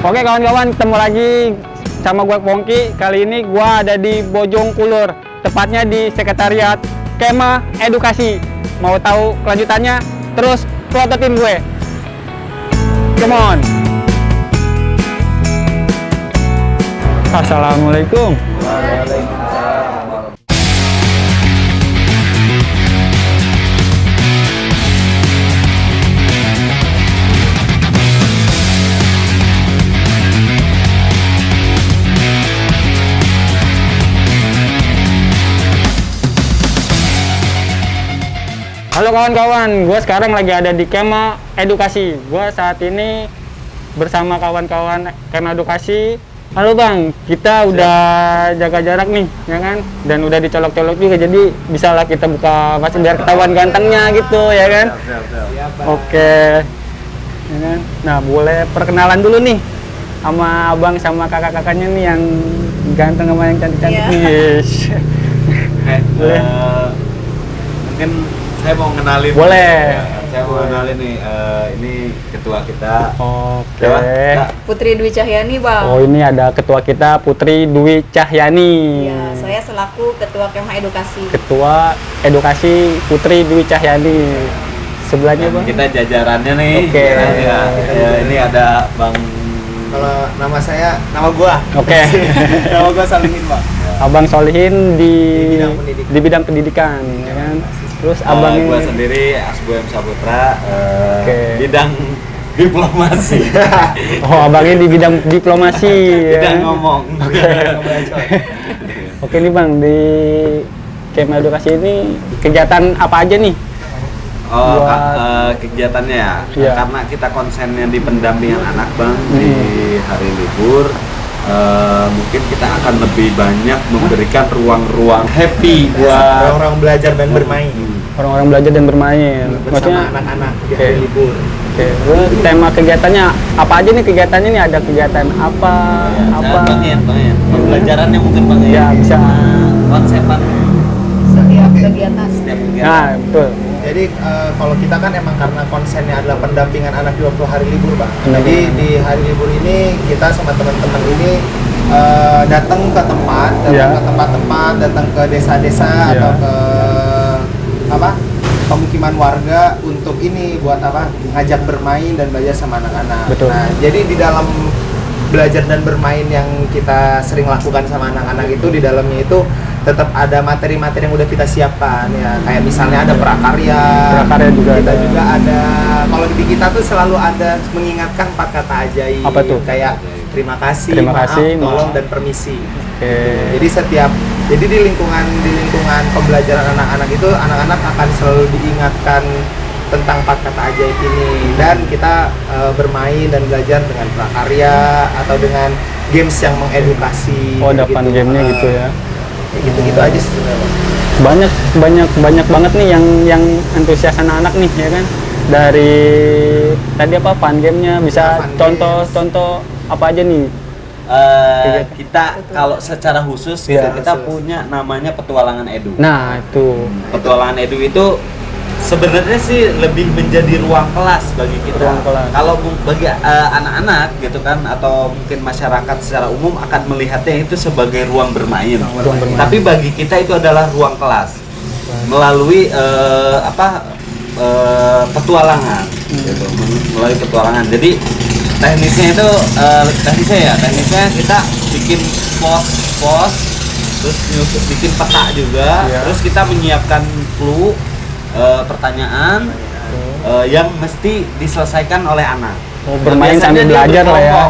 Oke kawan-kawan, ketemu lagi sama gue Pongki. Kali ini gue ada di Bojongkulur, tepatnya di Sekretariat Kema Edukasi. Mau tahu kelanjutannya? Terus plototin gue. Come on. Assalamualaikum. Halo kawan-kawan, gue sekarang lagi ada di Kema Edukasi. Gue saat ini bersama kawan-kawan Kema Edukasi. Halo bang, kita udah jaga jarak nih, ya kan? Dan udah dicolok-colok juga, jadi bisa lah kita buka masih biar ketahuan gantengnya gitu, ya kan? Oke, ya kan? Nah boleh perkenalan dulu nih sama abang sama kakak-kakaknya nih yang ganteng sama yang cantik-cantik nih. Mungkin saya mau kenalin. Boleh. Saya mau kenalin nih, ini ketua kita. Oke. Putri Dwi Cahyani, Bang. Oh, ini ada ketua kita Putri Dwi Cahyani. Ya, saya selaku Ketua Kema Edukasi. Ketua Edukasi Putri Dwi Cahyani. Sebelahnya, Bang. Kita jajarannya nih. Oke. Ini ada Bang. Kalau nama gua. Oke. Nama gua Salihin, Pak. Abang Solihin di bidang pendidikan. di bidang pendidikan, ya kan? Terus abang Gua sendiri Asbuem Saputra, Oke. bidang diplomasi. Oh, abangnya di bidang diplomasi. Bidang ya. ngomong. Oke nih, Bang, di Kema Edukasi ini kegiatan apa aja nih? Oh, Buat- kegiatannya ya. Iya. Karena kita konsennya di pendampingan anak, Bang, di hari libur. Mungkin kita akan lebih banyak memberikan ruang-ruang happy buat Orang-orang belajar dan bermain Orang-orang belajar dan bermain. bersama anak-anak di hari Oke. libur. Oke, terus tema kegiatannya apa aja nih kegiatannya nih? Ada kegiatan apa? Apa? Bang ya. Pembelajarannya mungkin Bang Ya, bisa. Konsepan Setiap kegiatan. setiap kegiatan. Nah, betul. Jadi kalau kita kan emang karena konsennya adalah pendampingan anak di waktu hari libur, Bang. Jadi di hari libur ini kita sama teman-teman ini datang ke tempat, Iya. ke tempat-tempat, datang ke desa-desa Iya. atau ke pemukiman warga untuk ini buat apa? Ngajak bermain dan belajar sama anak-anak. Betul. Nah, jadi di dalam belajar dan bermain yang kita sering lakukan sama anak-anak itu, di dalamnya itu tetap ada materi-materi yang udah kita siapkan ya, kayak misalnya ada prakarya Juga kita ada. juga ada. Kalau di kita tuh selalu ada mengingatkan 4 kata ajaib. Apa tuh? Kayak terima kasih, Terima maaf, kasih, tolong, maaf. dan permisi. Oke. Jadi di lingkungan pembelajaran anak-anak itu, anak-anak akan selalu diingatkan tentang 4 kata ajaib ini, dan kita bermain dan belajar dengan prakarya atau dengan games yang mengedukasi. Oh, ada fun game-nya gitu ya. Gitu-gitu aja sih sebenarnya. Banyak banget nih yang antusias anak-anak nih, ya kan? Dari tadi apa fun game-nya, bisa Ya, fun contoh apa aja nih? Kita kalau secara khusus Iya. kita punya namanya Petualangan Edu. Nah, itu. Petualangan Edu itu sebenarnya sih lebih menjadi ruang kelas bagi kita. Ruang kelas. Kalau bagi anak-anak gitu kan, atau mungkin masyarakat secara umum akan melihatnya itu sebagai ruang bermain. Ruang bermain. Tapi bagi kita itu adalah ruang kelas melalui petualangan, gitu. Melalui petualangan. Jadi teknisnya itu teknisnya kita bikin pos, terus bikin peta juga, Iya. terus kita menyiapkan clue, pertanyaan yang mesti diselesaikan oleh anak. Oh, Nah, bermain biasanya sambil dia belajar lah ya. berkelompok.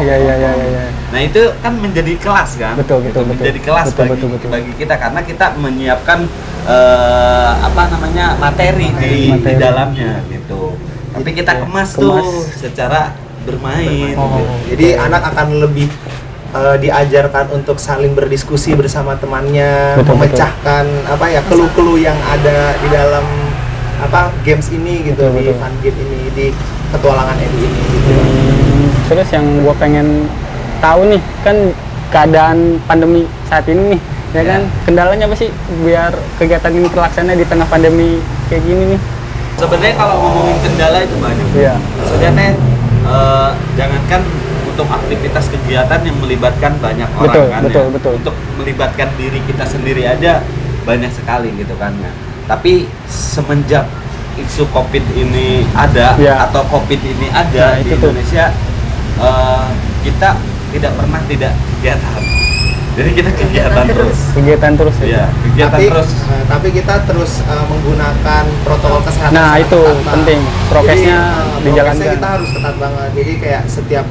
Ya. Nah itu kan menjadi kelas kan? Betul. Menjadi kelas Betul. bagi kita, karena kita menyiapkan materi di Materi. dalamnya gitu. Tapi kita kemas tuh secara bermain. Oh. Gitu. Jadi anak akan lebih diajarkan untuk saling berdiskusi bersama temannya, Betul. memecahkan keluh-keluh yang ada di dalam games ini gitu, di Betul. fun game ini, di petualangan Edu ini gitu. Terus yang gue pengen tahu nih, kan keadaan pandemi saat ini nih, ya kan? Kendalanya apa sih biar kegiatan ini terlaksana di tengah pandemi kayak gini nih? Sebenarnya kalau ngomongin kendala itu banyak. Iya. Maksudnya jangankan untuk aktivitas kegiatan yang melibatkan banyak orang Betul, kan betul, ya. betul. Untuk melibatkan diri kita sendiri aja banyak sekali gitu kan ya. Tapi semenjak isu COVID ini ada Ya. atau COVID ini ada Nah, di itu tuh. Indonesia, kita tidak pernah tidak kegiatan. Jadi kita kegiatan terus. Kegiatan terus ya. Iya, kegiatan tapi, terus. tapi kita terus menggunakan protokol kesehatan. Nah, sangat itu ketat, Bang. penting. Prokesnya Jadi, dijalankan. prokesnya kita harus ketat banget. Jadi kayak setiap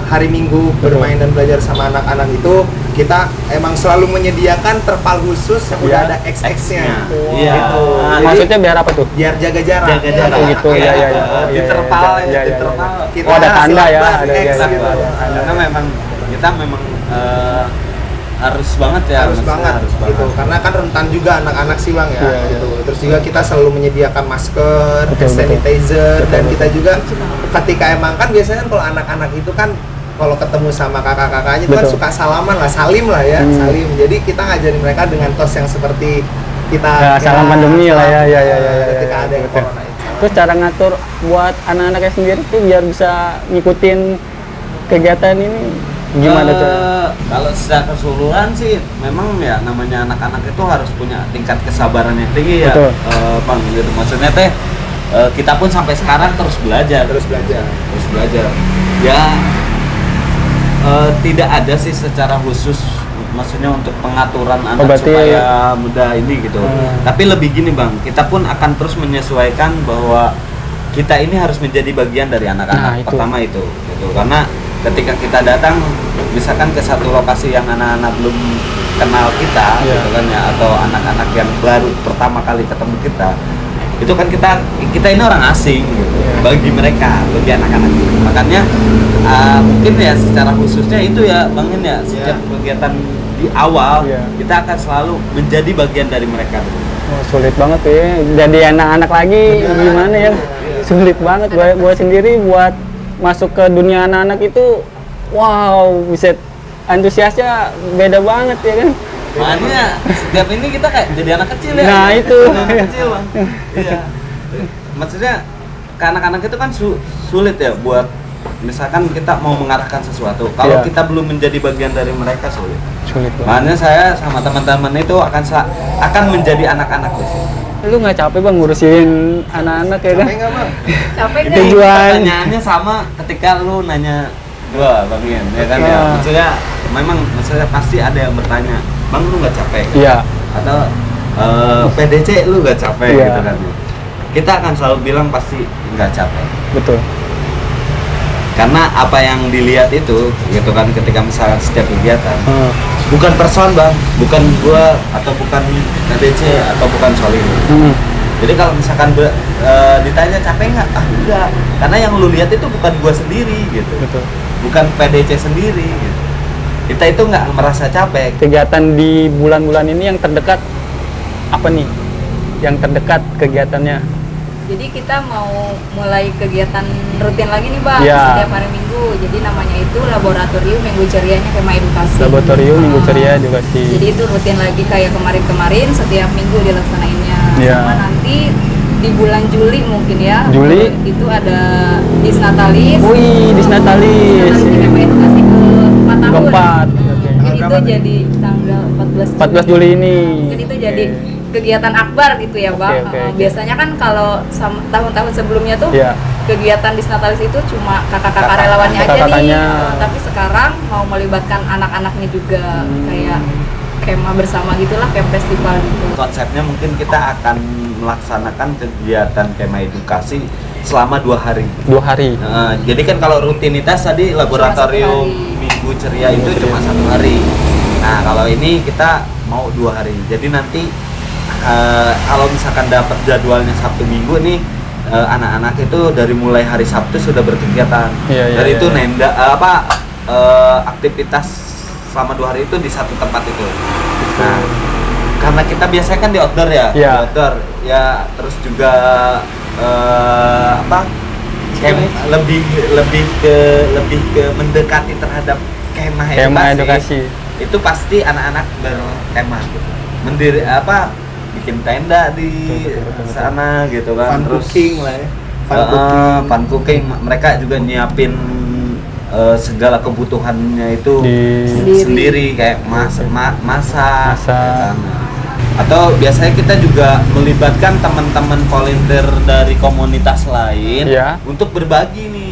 hari Minggu Betul. bermain dan belajar sama anak-anak itu kita emang selalu menyediakan terpal khusus yang udah Ya. ada XX-nya. Iya. Gitu. Ah, Jadi, Maksudnya biar apa tuh? biar jaga jarak. Jaga jarak. Oh gitu, ya ya ya. Oh, Di iya, iya, terpal, iya, iya, di iya. terpal. Kita Oh, ada tanda ya, silabas ada X ya, gitu. ya. Karena memang kita memang harus banget ya, Harus maksudnya banget harus gitu. Karena kan rentan juga anak-anak sih Bang ya, Iya, iya. gitu. Terus juga kita selalu menyediakan masker, Betul, betul. sanitizer, Betul, dan betul. kita juga ketika emang kan biasanya kan kalau anak-anak itu kan kalau ketemu sama kakak-kakaknya itu kan Betul. suka salaman lah, salim lah ya, salim. Jadi kita ngajarin mereka dengan tos yang seperti kita Ya, salam pandemi lah ya, ya, ya, ya, ya, ketika ya, ada yang betul. corona itu. Terus cara ngatur buat anak-anaknya sendiri tuh biar bisa ngikutin kegiatan ini gimana tuh? Kalau secara keseluruhan sih memang ya namanya anak-anak itu harus punya tingkat kesabaran yang tinggi ya, Betul. Bang. Gitu. Maksudnya teh kita pun sampai sekarang terus belajar, Terus belajar. Ya tidak ada sih secara khusus, maksudnya untuk pengaturan anak berarti- supaya mudah ini gitu. Tapi lebih gini Bang, kita pun akan terus menyesuaikan bahwa kita ini harus menjadi bagian dari anak-anak. Nah, itu. Pertama itu, gitu. Karena ketika kita datang, misalkan ke satu lokasi yang anak-anak belum kenal kita, Iya. gitu kan ya, atau anak-anak yang baru pertama kali ketemu kita, itu kan kita ini orang asing gitu bagi mereka, bagi anak-anak gitu. Makanya mungkin ya secara khususnya itu ya Bangin ya, setiap kegiatan di awal Iya. kita akan selalu menjadi bagian dari mereka. Oh, sulit banget tuh ya. Jadi anak-anak lagi gimana ya? Sulit banget. Gue sendiri buat masuk ke dunia anak-anak itu, wow, buset, antusiasnya beda banget ya kan? Makanya setiap ini kita kayak jadi anak kecil ya. Nah, itu. Jadi anak kecil Bang. Iya. Maksudnya ke anak-anak itu kan sulit ya buat misalkan kita mau mengarahkan sesuatu. Kalau Iya. kita belum menjadi bagian dari mereka sulit. Sulit banget. Makanya saya sama teman-teman itu akan menjadi anak-anak di sini. Lu nggak capek bang ngurusin anak-anak ya kan? Capek nggak Bang? Capek Itu nggak? juga. Pertanyaannya sama ketika lu nanya gua Bang Ian, ya kan ya. Ah. Maksudnya pasti ada yang bertanya, "Bang lu nggak capek?" Iya. Atau PDC lu nggak capek Iya. gitu kan. Kita akan selalu bilang pasti nggak capek. Betul. Karena apa yang dilihat itu gitu kan ketika misalkan setiap kegiatan bukan person Bang, bukan gua atau bukan PDC atau bukan Solih. Jadi kalau misalkan ditanya capek nggak? Ah enggak, karena yang lu lihat itu bukan gua sendiri gitu, Betul. bukan PDC sendiri gitu. Kita itu nggak merasa capek. Kegiatan di bulan-bulan ini yang terdekat apa nih? Yang terdekat kegiatannya? Jadi kita mau mulai kegiatan rutin lagi nih Bang, Ya. setiap hari Minggu. Jadi namanya itu Laboratorium Minggu Cerianya Kema Edukasi. Laboratorium Minggu Ah. Ceria Edukasi. Jadi itu rutin lagi kayak kemarin-kemarin, setiap minggu dilaksanainnya. Ya. Sama nanti di bulan Juli mungkin ya. Juli? Itu ada Disnatalis. Wih, Disnatalis. Disnatalis di Kema Edukasi ke-4 tahun. Keempat. Oke. Mungkin itu Berapa nih? jadi tanggal 14 14 Juli ini. Mungkin itu jadi kegiatan akbar gitu ya Bang. Oke, oke. Biasanya kan kalau tahun-tahun sebelumnya tuh Iya. kegiatan Disnatalis itu cuma kakak-kakak Kakak- relawannya aja nih. kakak-kakaknya. Tapi sekarang mau melibatkan anak-anaknya juga kayak kemah bersama gitulah, kayak festival gitu. Konsepnya mungkin kita akan melaksanakan kegiatan kema edukasi selama 2 hari. 2 hari. Jadi kan kalau rutinitas tadi laboratorium Cuma 1 hari. Minggu Ceria itu cuma 1 hari. Nah kalau ini kita mau 2 hari. Jadi nanti kalau misalkan dapat jadwalnya Sabtu Minggu nih, anak-anak itu dari mulai hari Sabtu sudah berkegiatan. Iya, iya, Dari iya, itu iya. nenda aktivitas selama 2 hari itu di satu tempat itu. Nah karena kita biasanya kan di outdoor ya, Iya. di outdoor ya, terus juga lebih ke mendekati terhadap kemah Kemah edukasi. Itu pasti anak-anak berkemah gitu. Bikin tenda di Betul. sana gitu kan. Fun Terus cooking lah ya. Fun fun cooking. cooking. Mereka juga nyiapin segala kebutuhannya itu Di- sendiri kayak masak, Masak. ya kan. Atau biasanya kita juga melibatkan teman-teman volunteer dari komunitas lain Iya. untuk berbagi nih.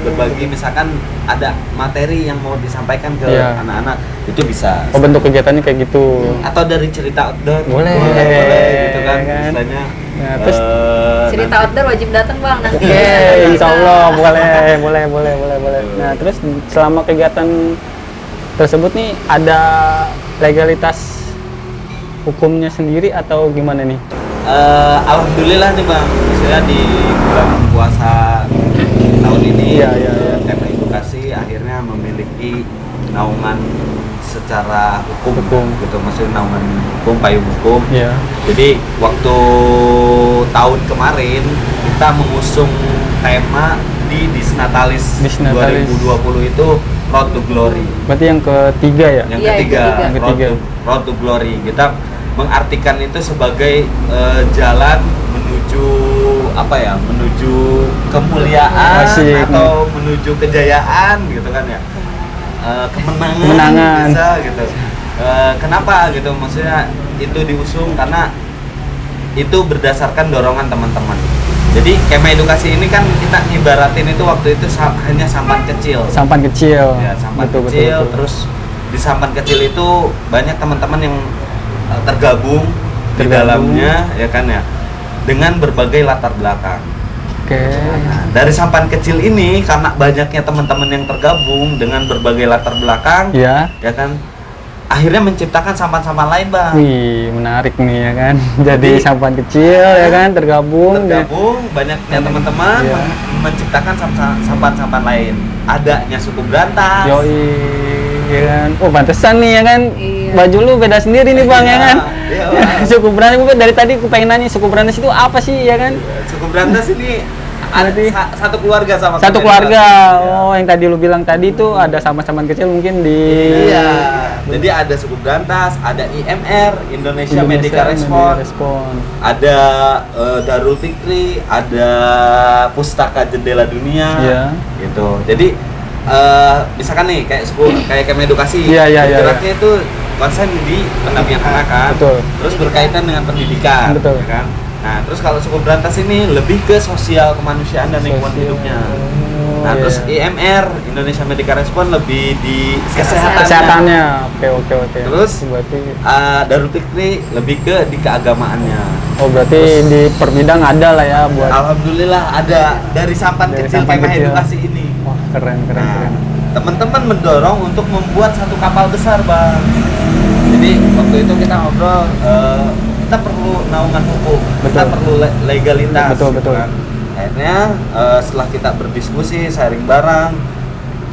Berbagi misalkan ada materi yang mau disampaikan ke Iya. anak-anak, itu bisa. Oh, bentuk kegiatannya kayak gitu. Atau dari cerita outdoor, Boleh, gitu kan, kan. istilahnya. Nah, terus Cerita nanti- outdoor wajib datang bang nanti. Oke, insya Allah boleh. Nah, terus selama kegiatan tersebut nih ada legalitas hukumnya sendiri atau gimana nih? Alhamdulillah nih bang, misalnya di bulan puasa tahun ini, Iya. Kemah Edukasi akhirnya memiliki naungan secara hukum, Hukum. gitu, maksudnya naungan hukum, payung hukum. Iya. Jadi waktu tahun kemarin kita mengusung tema di Disnatalis Disnatalis. 2020 itu Road to Glory. Berarti yang ketiga ya? Yang Iya, ketiga, yang ketiga. Road to Glory. Kita mengartikan itu sebagai jalan menuju apa ya? Menuju kemuliaan Asik. atau menuju kejayaan gitu kan ya. Kemenangan, Kemenangan. bisa gitu. Kenapa gitu? Maksudnya itu diusung karena itu berdasarkan dorongan teman-teman. Jadi Kemah Edukasi ini kan kita ibaratin itu waktu itu hanya sampan kecil. Sampan kecil. Ya, sampan Betul, kecil, betul. terus di sampan kecil itu banyak teman-teman yang tergabung di Tergabung. dalamnya, ya kan ya, dengan berbagai latar belakang. Oke. Nah, dari sampan kecil ini karena banyaknya teman-teman yang tergabung dengan berbagai latar belakang, Ya. ya kan, akhirnya menciptakan sampan-sampan lain, bang. Wih, menarik nih ya kan. Jadi Jadi- sampan kecil ya kan tergabung. Tergabung banyaknya teman-teman Iya. menciptakan sampan-sampan lain. Adanya suku berantas. Yoi, ya kan. Oh, pantesan nih ya kan. Iya. Baju lu beda sendiri nih bang ya kan. Iya, Bang. Suku Berantas, gue dari tadi aku pengen nanya suku Berantas itu apa sih ya kan? Suku berantas ini ada Berarti- satu keluarga sama Satu Kemah keluarga. Edukasi. Oh, yang tadi lu bilang tadi tuh ada sama-samaan kecil mungkin di. Iya. Jadi ada suku berantas, ada IMR, Indonesia Medical Response, ada Darul Fikri, ada Pustaka Jendela Dunia, Iya. gitu. Jadi misalkan nih kayak Kemah Edukasi, Iya. bergeraknya itu konsen di pendampingan anak kan, Betul. terus berkaitan dengan pendidikan, Betul. ya kan. Nah, terus kalau suku berantas ini lebih ke sosial kemanusiaan dan lingkungan Sosial. hidupnya. Oh, Nah, iya. terus IMR, Indonesia Medical Response lebih di kesehatan. Kesehatannya. Oke. Terus, berarti Darul Fikri lebih ke di keagamaannya. oh berarti terus- di per bidang ada lah ya buat. Alhamdulillah ada dari sampan Dari kecil sampan Kemah kecil. Edukasi ini. Wah, keren. Nah, teman-teman mendorong untuk membuat satu kapal besar, bang. Jadi waktu itu kita ngobrol, kita perlu naungan hukum, kita Betul. perlu legalitas. Betul. kan. Akhirnya setelah kita berdiskusi, sharing bareng,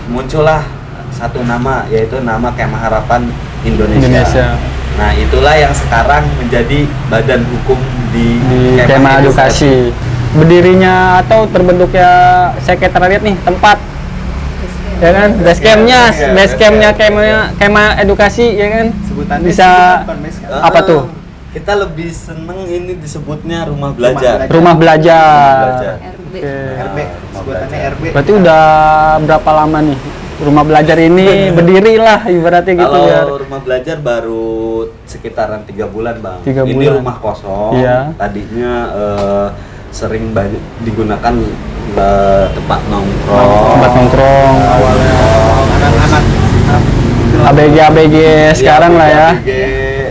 muncullah satu nama, yaitu nama Kemah Harapan Indonesia. Nah, itulah yang sekarang menjadi badan hukum di Kemah Edukasi. Berdirinya atau terbentuknya sekretariat nih tempat ya kan, base campnya Kemah Edukasi ya kan, Sebutannya bisa bukan base camp. apa tuh? Kita lebih seneng ini disebutnya rumah belajar. Rumah belajar. Belajar. RB. Oke. RB, sebutannya RB. Berarti udah berapa lama nih rumah belajar ini berdiri lah ibaratnya gitu Kalau ya? rumah belajar baru sekitaran 3 bulan, bang. 3 Ini bulan. rumah kosong. Iya. Tadinya sering banyak digunakan tempat nongkrong. Tempat nongkrong awalnya. Anak-anak ABG sekarang lah ya. ABG.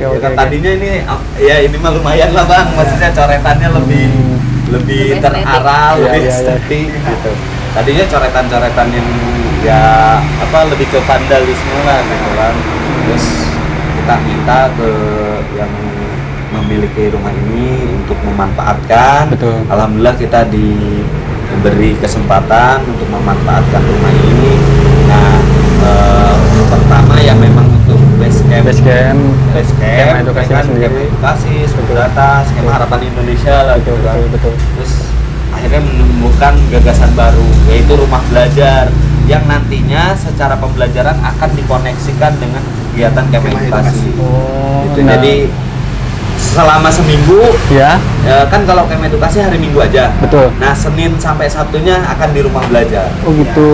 Oke, Ya kan, oke. tadinya ini ya ini mah lumayan lah, bang. Maksudnya coretannya lebih Lebih teraral, estetik. lebih Iya, iya, iya. estetik gitu. Tadinya coretan-coretan yang ya apa lebih ke vandalisme lah gitu kan. Terus kita minta ke yang memiliki rumah ini untuk memanfaatkan. Betul. Alhamdulillah kita diberi kesempatan untuk memanfaatkan rumah ini. Nah, pertama ya memang untuk base camp Kemah Edukasi ya kan, sendiri. Kemah Edukasi, Suku Data, Kemah Harapan Indonesia lah gitu kan. Betul. Terus akhirnya menumbuhkan gagasan baru, yaitu rumah belajar yang nantinya secara pembelajaran akan dikoneksikan dengan kegiatan Kemah Kemah Edukasi. Oh, Gitu. nah, Jadi selama seminggu ya, kan kalau Kemah Edukasi hari Minggu aja. betul. Nah, Senin sampai Sabtunya akan di rumah belajar. Oh gitu.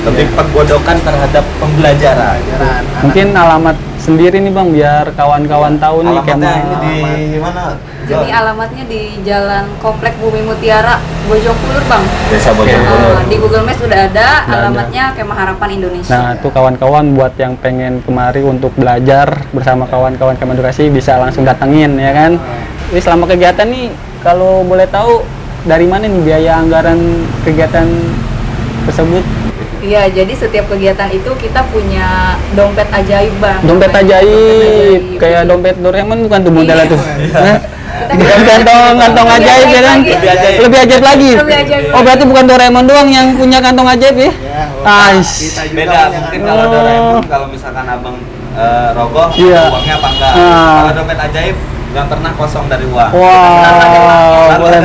lebih penggodokan terhadap pembelajaran. Mungkin alamat sendiri nih Bang, biar kawan-kawan tahu nih Alamatnya kemah. ini di mana? Jadi alamatnya di Jalan Komplek Bumi Mutiara, Bojongkulur Bang. Desa Bojongkulur. Di Google Maps sudah ada, Udah alamatnya Kemah Harapan Indonesia. Nah, itu kawan-kawan buat yang pengen kemari untuk belajar bersama kawan-kawan Kemah Edukasi bisa langsung datengin ya kan. Jadi selama kegiatan nih, kalau boleh tahu dari mana nih biaya anggaran kegiatan tersebut? Iya, jadi setiap kegiatan itu kita punya dompet ajaib Bang. Dompet Namanya ajaib, kayak dompet Doraemon bukan tuh modelnya tuh? Hah? Kita Kantong ajaib ya kan? Lebih ajaib. Lebih ajaib lagi. Lebih ajaib Oh, berarti bukan Doraemon doang yang punya kantong ajaib ya? Kita juga Beda, punya mungkin kan. kalau Doraemon, kalau misalkan abang rogoh, Iya. uangnya apa enggak? Ah. Kalau dompet ajaib, nggak pernah kosong dari uang. Wow, boleh.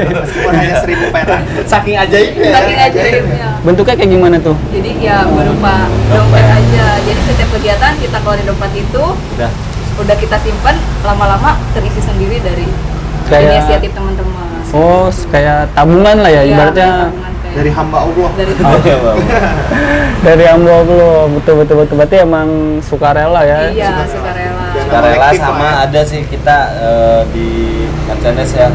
Meskipun hanya 1.000 perak. Saking ajaibnya. Saking ajaibnya. Bentuknya kayak gimana tuh? Jadi ya berupa dompet aja. Jadi setiap kegiatan kita keluarin dompet itu, udah kita simpan, lama-lama terisi sendiri dari Kayak- inisiatif teman-teman. Oh, kayak tabungan lah ya, Iya, ibaratnya tabungan kayak- Dari hamba Allah. dari dari ambo lo, betul. Berarti emang sukarela ya? iya sukarela. Sukarela Kolektif sama lah ya. ada sih kita di Mercedes ya.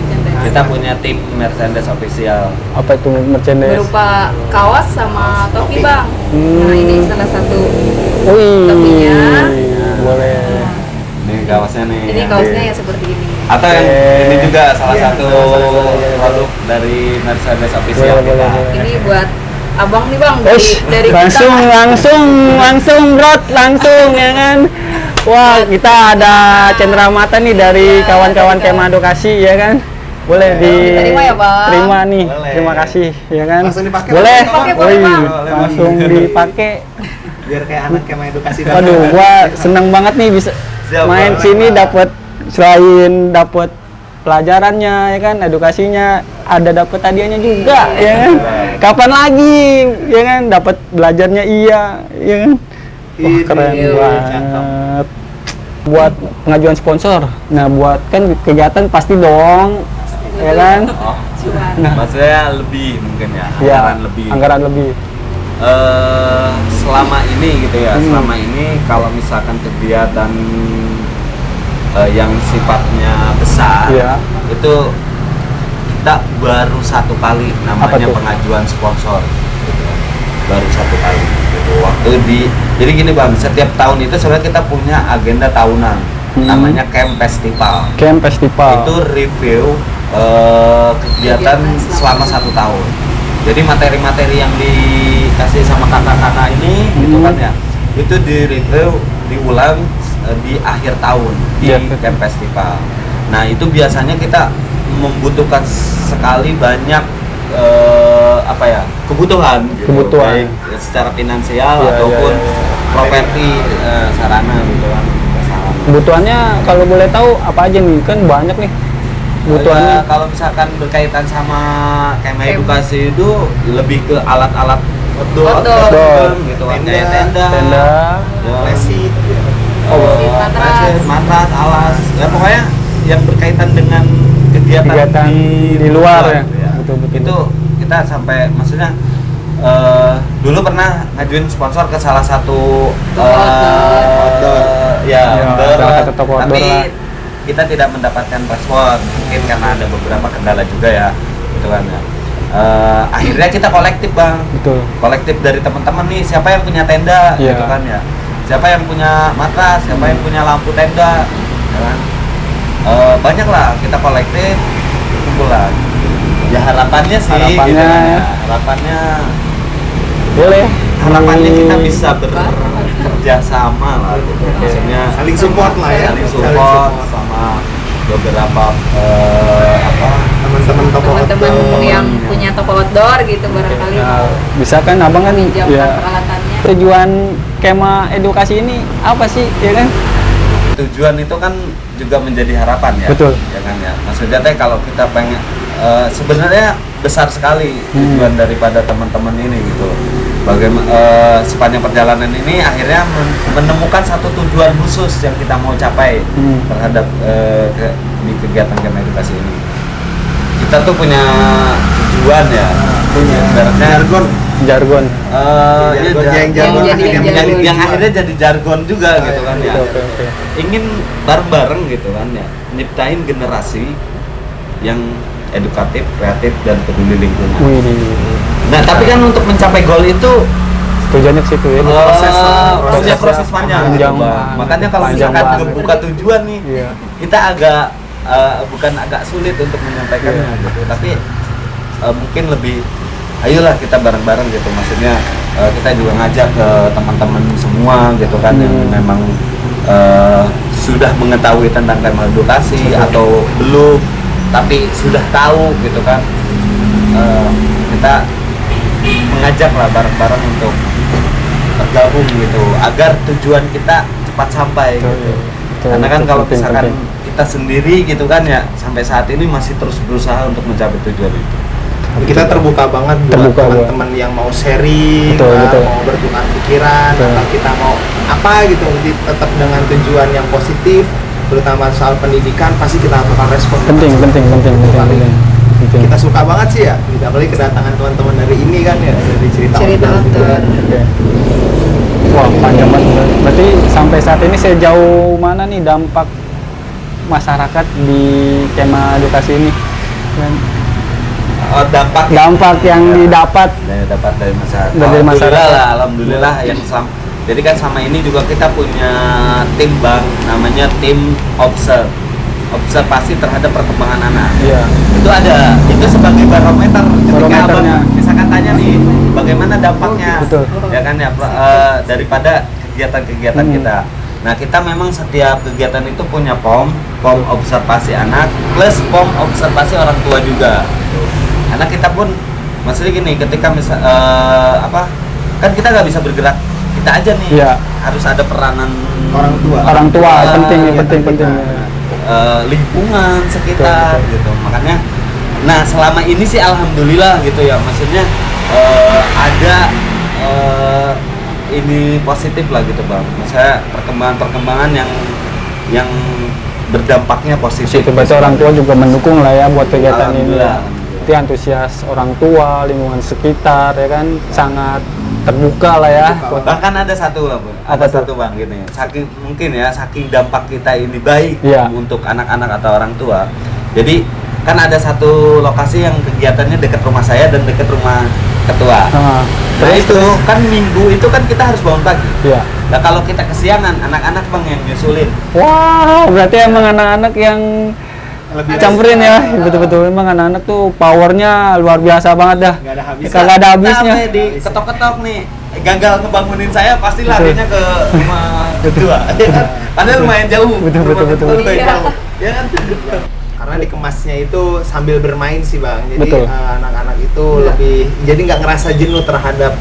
Kita punya tim Mercedes official. Apa itu merchandise? Berupa kaos sama topi Bang. Hmm. Nah ini salah satu. Wih, Topinya. boleh. Ini kaosnya nih. Ini kaosnya ya seperti ini. Atau yang Oke. ini juga salah Iya, satu salah. produk dari Mercedes official Boleh, kita. boleh. Ini buat abang nih Bang Ush, dari langsung Rod, langsung ya kan. Wah, kita ada cenderamata nih dari kawan-kawan Kemah Edukasi ya kan. Boleh Diterima ya, Bang? terima nih. Boleh. Terima kasih ya kan. Langsung dipakai, Boleh. Bang. Dipakai, boleh, Wih, Bang. langsung dipakai. Biar kayak anak Kemah Edukasi. Waduh, gua seneng banget nih bisa Siap, main boleh, sini Bang. dapat selain dapat pelajarannya ya kan, edukasinya, ada dapat hadiahnya juga ya kan. Kapan lagi ya kan dapat belajarnya iya ya kan. Wah, Ini, keren iya, banget. Buat pengajuan sponsor. Nah, buat kan kegiatan pasti dong ya kan. Oh, Cuan. maksudnya lebih mungkin ya, Ya, anggaran lebih. anggaran lebih. Selama ini gitu ya, Hmm. selama ini kalau misalkan kegiatan yang sifatnya besar, Iya. itu kita baru satu kali Apa namanya tuh? pengajuan sponsor, gitu. Baru satu kali. Gitu. Waktu jadi gini Bang, setiap tahun itu sebenarnya kita punya agenda tahunan, namanya Camp Festival. Camp festival. Itu review kegiatan Kegiatan selama satu tahun. Jadi materi-materi yang dikasih sama kakak-kakak ini, gitu kan ya, itu di-review, diulang di akhir tahun di Iya. Camp Festival. Nah itu biasanya kita membutuhkan sekali banyak apa ya, kebutuhan, gitu. Kebutuhan. Baik secara finansial Iya, ataupun iya, iya. properti, sarana gitu kan. Sarana. Kebutuhannya kalau boleh tahu apa aja nih? Kan banyak nih kebutuhannya. Ya, kalau misalkan berkaitan sama Kemah Kem. Edukasi itu lebih ke alat-alat outdoor, Outdoor. gitu kan, Tenda. kayak tenda, Tenda. ya, Lesi. matras. matras, alas, ya pokoknya yang berkaitan dengan kegiatan Di luar ya. gitu Betul. Itu kita sampai maksudnya dulu pernah ngajuin sponsor ke salah satu Outdoor. ya, Ya, outdoor, salah satu toko outdoor tapi lah. kita tidak mendapatkan respon, mungkin karena ada beberapa kendala juga ya, gitu kan ya. Akhirnya kita kolektif Bang, Betul. kolektif dari teman-teman nih, siapa yang punya tenda, Iya. gitu kan ya, siapa yang punya matras, siapa yang punya lampu tenda, ya kan. Banyak lah kita kolektif, kumpulan. Ya harapannya sih, Harapannya gitu kan ya. ya. Harapannya Boleh. harapannya kita Hmm. bisa bekerja sama lah, gitu. Maksudnya Saling support lah ya. saling support sama beberapa Teman-teman toko Teman-teman outdoor. yang punya toko outdoor gitu barangkali Nah, mau bisa kan abang kan meminjamkan ya. peralatannya. Tujuan Kemah Edukasi ini apa sih ya kan? tujuan itu kan juga menjadi harapan ya. Betul. Ya kan ya. Maksudnya teh kalau kita pengen sebenarnya besar sekali tujuan daripada teman-teman ini gitu. Bagaimana sepanjang perjalanan ini akhirnya menemukan satu tujuan khusus yang kita mau capai terhadap di kegiatan Kemah Edukasi ini. Kita tuh punya tujuan ya. Punya Ibaratnya jargon. Jargon. Yang akhirnya jadi jargon juga gitu kan ya. Oke. Ingin bareng-bareng gitu kan ya, nyiptain generasi yang edukatif, kreatif dan peduli lingkungan. Wih. Nah, tapi kan untuk mencapai goal itu Tujuannya ke situ ya. punya proses panjang gitu, Panjang Bang. banget. Makanya kalau Panjang misalkan banget. ngebuka tujuan nih, Iya. kita bukan agak sulit untuk menyampaikannya gitu, tapi mungkin lebih ayolah kita bareng-bareng gitu. Maksudnya kita juga ngajak ke teman-teman semua gitu kan yang memang sudah mengetahui tentang tema edukasi atau belum tapi sudah tahu gitu kan, kita mengajak lah bareng-bareng untuk bergabung gitu agar tujuan kita cepat sampai gitu. Betul, Karena kan itu kalau penting, misalkan penting. kita sendiri gitu kan ya sampai saat ini masih terus berusaha untuk mencapai tujuan itu. Kita terbuka banget buat Terbuka, teman-teman yang mau sharing, Betul. mau bertukar pikiran, Betul. atau kita mau apa gitu, tetap dengan tujuan yang positif, terutama soal pendidikan pasti kita bakal respon. Penting. Kita suka banget sih ya, apalagi kedatangan teman-teman dari ini kan ya, dari cerita Outdoor. Oke. Wah, panjang banget. Berarti sampai saat ini sejauh mana nih dampak masyarakat di kema edukasi ini? Dampak Yang didapat dapat dari masyarakat. Dari masyarakat. Alhamdulillah yang jadi kan sama ini juga kita punya tim Bang, namanya tim observasi terhadap perkembangan anak. Iya. Itu sebagai barometer ketika Barometernya. Abang misalkan tanya nih bagaimana dampaknya, Betul. ya kan ya daripada kegiatan-kegiatan kita. Nah, kita memang setiap kegiatan itu punya pom observasi anak plus pom observasi orang tua juga. Karena kita pun maksudnya gini, ketika kan kita nggak bisa bergerak kita aja nih. Iya. Harus ada peranan Orang tua penting. Lingkungan sekitar Betul. gitu. Makanya nah selama ini sih alhamdulillah gitu ya, maksudnya ada ini positif lah gitu Bang. Maksudnya perkembangan yang berdampaknya positif. Berarti orang tua juga mendukung lah ya buat kegiatan ini. Alhamdulillah. Berarti antusias orang tua, lingkungan sekitar ya kan sangat terbuka lah ya. Bahkan ada satu lah Bang. Apa Ada tuh? satu Bang gini. Saking dampak kita ini baik Iya. untuk anak-anak atau orang tua. Jadi kan ada satu lokasi yang kegiatannya dekat rumah saya dan dekat rumah ketua. Nah, Nah itu kan minggu itu kan kita harus bangun pagi. Iya. Nah kalau kita kesiangan, anak-anak Bang yang nyusulin. Wah, berarti emang anak-anak yang Lebih campurin ya. Betul-betul emang anak-anak tuh powernya luar biasa banget dah. Nggak ada habisnya. Kagak ada habisnya. Sampai di ketok-ketok nih, gagal ngebangunin saya pasti larinya ke rumah ketua. Ya kan? Padahal lumayan jauh. Betul. Lumayan Iya. jauh. Ya kan? karena dikemasnya itu sambil bermain sih Bang, jadi Betul. anak-anak itu Iya. lebih jadi nggak ngerasa jenuh terhadap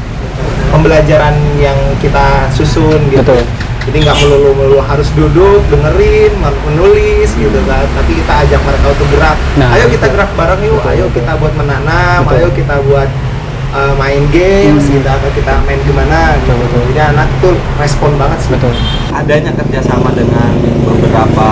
pembelajaran yang kita susun gitu. Betul. Jadi nggak melulu harus duduk dengerin menulis gitu kan, tapi kita ajak mereka untuk gerak. Nah, Ayo kita betul. gerak bareng yuk, Betul, ayo betul. kita buat menanam, Betul. ayo kita buat main games gitu, atau kita main gimana gitu. Betul. Jadi anak tuh respon banget sih. Betul. Adanya kerjasama dengan beberapa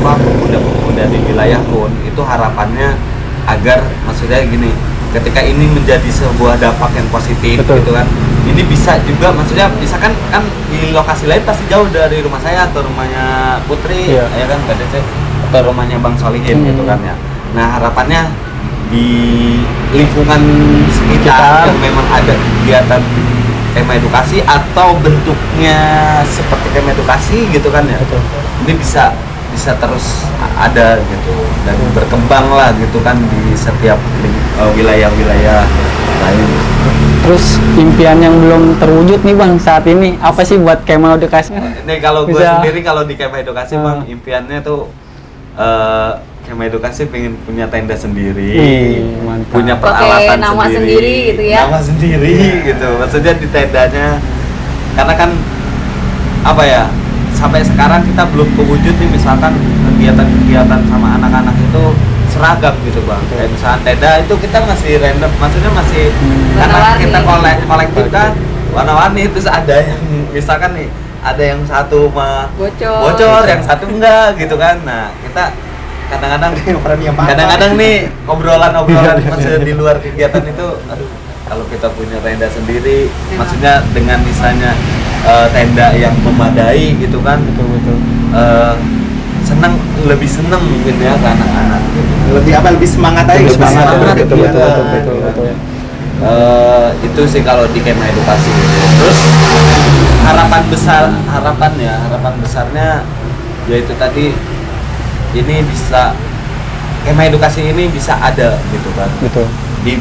pemuda-pemuda di wilayah pun itu harapannya agar maksudnya gini, ketika ini menjadi sebuah dampak yang positif. Betul. Gitu kan, ini bisa juga maksudnya misalkan kan di lokasi lain pasti jauh dari rumah saya atau rumahnya Putri, Iya. ya kan PDC atau rumahnya Bang Solihin gitu kan ya. Nah harapannya di lingkungan sekitar yang memang ada kegiatan tema edukasi atau bentuknya seperti tema edukasi gitu kan ya, Betul. ini bisa terus ada gitu dan berkembang lah gitu kan di setiap wilayah-wilayah lain. Terus impian yang belum terwujud nih Bang saat ini apa sih buat kema edukasi? Ini kalau gue Bisa. sendiri kalau di kema edukasi Bang, impiannya tuh kema edukasi pengen punya tenda sendiri, Wih, mantap. punya Pakai peralatan nama sendiri gitu ya. nama sendiri gitu, maksudnya di tendanya, karena kan apa ya, sampai sekarang kita belum kewujud nih misalkan kegiatan-kegiatan sama anak-anak itu seragam gitu Bang. Kayak misalkan tenda itu kita masih random, maksudnya masih karena Warna-warni. kita kolektif kan warna-warni, terus ada yang misalkan nih ada yang satu mah Bocor. yang satu enggak gitu kan. Nah kita kadang-kadang Premium apa? kadang-kadang nih obrolan-obrolan maksudnya di luar kegiatan itu, aduh, kalau kita punya tenda sendiri, maksudnya dengan misalnya tenda yang memadai gitu kan, Betul. lebih seneng mungkin ya ke anak-anak gitu. Lebih semangat aja. Lebih gitu. semangat, semangat, betul. iya. Itu sih kalau di kemah edukasi gitu. Terus harapan besarnya yaitu tadi ini bisa kemah edukasi ini bisa ada gitu kan Betul. di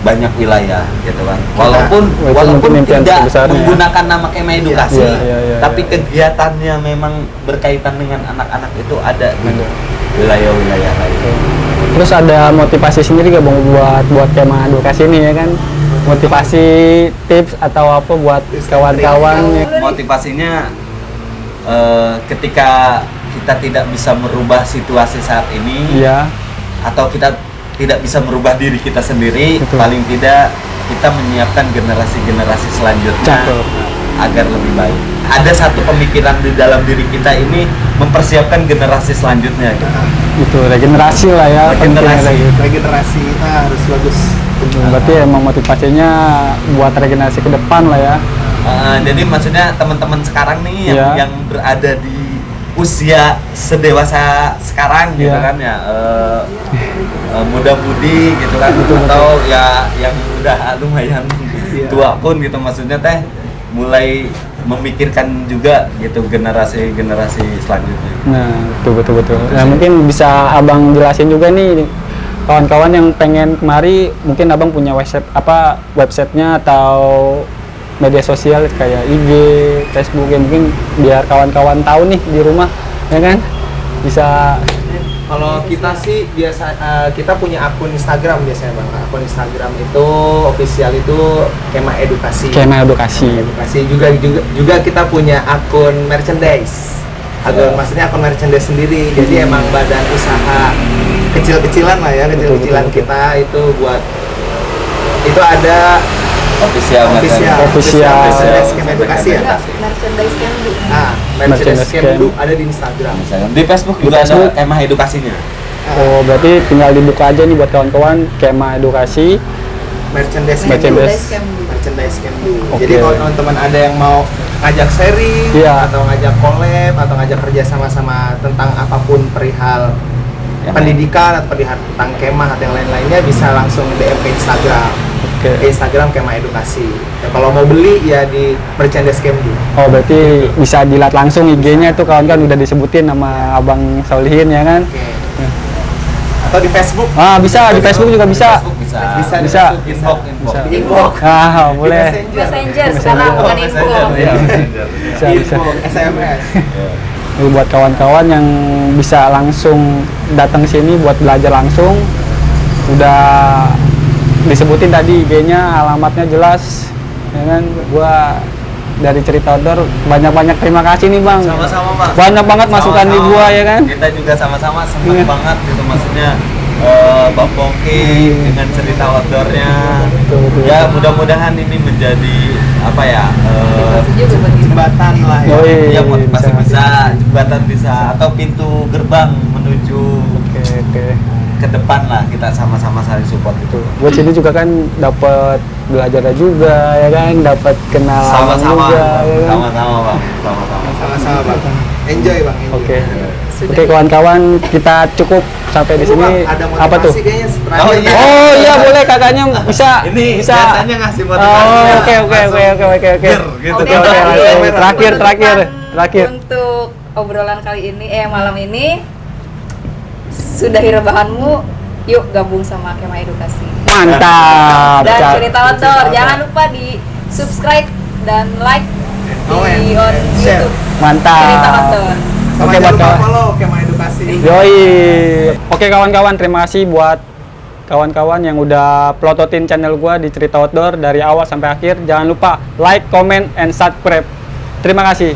banyak wilayah gitu kan, Walaupun walaupun impian tidak terbesarnya. menggunakan nama kemah edukasi, Iya, tapi iya. kegiatannya memang berkaitan dengan anak-anak itu ada di Betul. wilayah-wilayah lain. Terus ada motivasi sendiri gak Bang buat kemah edukasi ini ya kan? Motivasi, tips atau apa buat kawan-kawan ya? Motivasinya ketika kita tidak bisa merubah situasi saat ini, Iya, atau kita tidak bisa merubah diri kita sendiri, Betul. paling tidak kita menyiapkan generasi-generasi selanjutnya Cakep. agar lebih baik. Ada satu pemikiran di dalam diri kita ini mempersiapkan generasi selanjutnya gitu. itu regenerasi lah ya. Regenerasi. pentingnya lagi. Regenerasi kita harus bagus. Berarti emang motivasinya buat regenerasi ke depan lah ya. Jadi maksudnya teman-teman sekarang nih Iya. yang berada di usia sedewasa sekarang gitu Iya. kan ya, muda-mudi gitu kan, atau ya yang udah lumayan tua pun gitu, maksudnya teh mulai memikirkan juga gitu generasi selanjutnya. Nah, betul. Nah, mungkin bisa Abang jelasin juga nih kawan-kawan yang pengen kemari, mungkin Abang punya websitenya atau media sosial kayak IG, Facebook yang mungkin biar kawan-kawan tahu nih di rumah, ya kan? Bisa. Kalau kita sih biasa kita punya akun Instagram biasanya Bang. Akun Instagram itu official itu Kemah Edukasi. Kemah edukasi. Edukasi juga kita punya akun merchandise. Maksudnya akun merchandise sendiri. Jadi emang badan usaha kecil-kecilan lah ya, kecil-kecilan Betul. kita itu buat itu ada Official. merchandise Kemah Edukasi ya. Merchandise Kemdu. Nah, Merchandise merchandise Kemdu Kemdu. ada di Instagram. Di Facebook juga ada Facebook. kemah edukasinya. Oh, berarti tinggal dibuka aja nih buat kawan-kawan Kemah edukasi. Merchandise Merchandise. Kemdu. Merchandise Kemdu. Oke. Jadi kalau teman-teman ada yang mau ngajak sharing Iya. atau ngajak collab atau ngajak kerja sama-sama tentang apapun perihal Ya. pendidikan atau perihal tentang kemah atau yang lain-lainnya bisa langsung DM ke Instagram. Oke. Ke Instagram Kemah Edukasi. Ya, kalau mau beli ya di merchandise Kemdu. Oh, berarti bisa dilihat langsung IG-nya itu kawan-kawan udah disebutin nama Abang Solihin ya kan? Oke. Atau di Facebook. Ah, bisa di Facebook juga bisa. Facebook bisa. Bisa. Bisa. Di Facebook, Inbox. Bisa. Di inbox. Ah, Di boleh. Messenger sekarang bukan info. Iya. Bisa. Inbox, SMS. Ini buat kawan-kawan yang bisa langsung datang sini buat belajar langsung, udah disebutin tadi IG-nya, alamatnya jelas, ya kan? Gua dari Cerita Outdoor banyak-banyak terima kasih nih Bang. Sama-sama, Bang. Banyak banget masukan di Sama-sama. gua ya kan? Kita juga sama-sama senang Iya. banget gitu, maksudnya Bang Pongki dengan cerita outdoornya. Betul. Ya mudah-mudahan ini menjadi apa ya? Motivasi juga buat kita. Jembatan lah ya. Oh, iya. Ya motivasi bisa. bisa, jembatan bisa, atau pintu gerbang menuju Oke. ke depan lah, kita sama-sama saling support itu. Buat sini juga kan dapat belajar juga ya kan, dapat kenal Abang Sama-sama, juga ya kan? sama-sama Bang, sama-sama. Sama-sama Bang. Enjoy Bang, enjoy. Oke. Sudah. Oke kawan-kawan, kita cukup sampai di Itu, sini. Bang, ada Apa tuh? motivasi kayaknya terakhir. Oh, iya. Oh iya boleh kakaknya bisa. Ini bisa. biasanya ngasih Oh motivasinya. oke. Ger, gitu. Oke, Oke, terakhir. Untuk obrolan kali ini, malam ini sudahi rebahanmu, yuk gabung sama Kemah Edukasi. Mantap. Dan Cak. Cerita Outdoor, jangan lupa di subscribe dan like di on Share. YouTube Cerita Mantap. Outdoor. Sama Oke, jangan buat lupa kawan- follow Kemah Edukasi. Yoi. Oke kawan-kawan, terima kasih buat kawan-kawan yang udah pelototin channel gua di Cerita Outdoor dari awal sampai akhir. Jangan lupa like, comment, and subscribe. Terima kasih.